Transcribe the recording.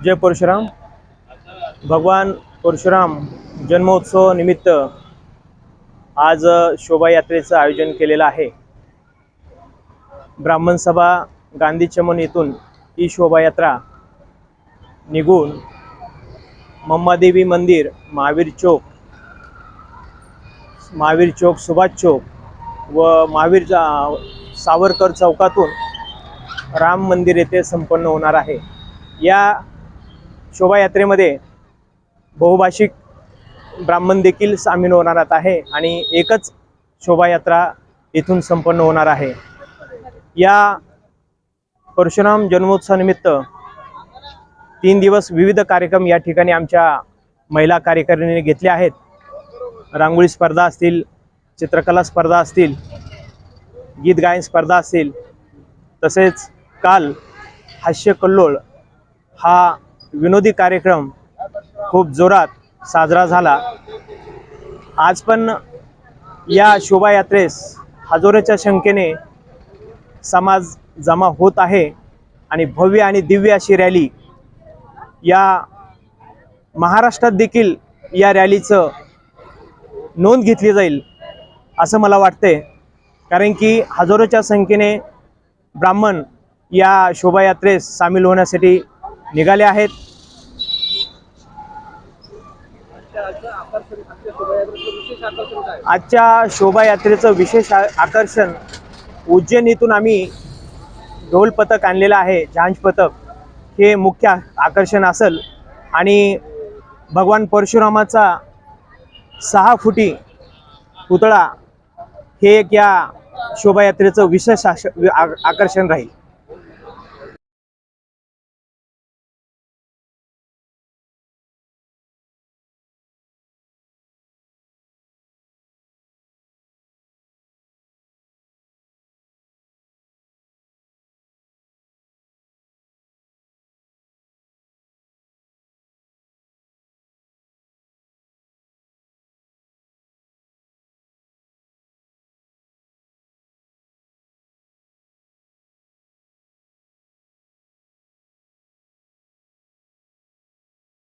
जय परशुराम। भगवान परशुराम जन्मोत्सव निमित्त आज शोभायात्रेचं आयोजन केलेलं आहे। ब्राह्मण सभा गांधी चमन येथून ही शोभायात्रा निघून मम्मादेवी मंदिर, महावीर चौक, सुभाष चौक व महावीर सावरकर चौकातून राम मंदिर येथे संपन्न होणार आहे। या शोभायात्रेमध्ये बहुभाषिक ब्राह्मण देखील सामील होणार आहे आणि एकच शोभायात्रा इथून संपन्न होणार आहे। या परशुराम जन्मोत्सवानिमित्त 3 दिवस विविध कार्यक्रम या ठिकाणी आमच्या महिला कार्यकारिणीने घेतले आहेत। रांगोळी स्पर्धा असतील, चित्रकला स्पर्धा असतील, गीत गायन स्पर्धा असतील, तसेच काल हास्य कल्लोळ हा विनोदी कार्यक्रम खूप जोरात साजरा झाला। आज पण या शोभायात्रेस हजारोच्या संख्येने समाज जमा होत आहे आणि भव्य आणि दिव्य अशी रॅली या महाराष्ट्रात देखील या रॅलीचं नोंद घेतली जाईल असं मला वाटते, कारण की हजारोच्या संख्येने ब्राह्मण या शोभायात्रेस सामील होण्यासाठी निघाले आहेत। आजच्या शोभायात्रेचं विशेष आकर्षण उज्जैनीतून आम्ही ढोल पथक आणलेलं आहे, झांज पथक हे मुख्य आकर्षण असेल आणि भगवान परशुरामाचा 6 फुटी पुतळा हे एक या शोभायात्रेचं विशेष आकर्षण राहील।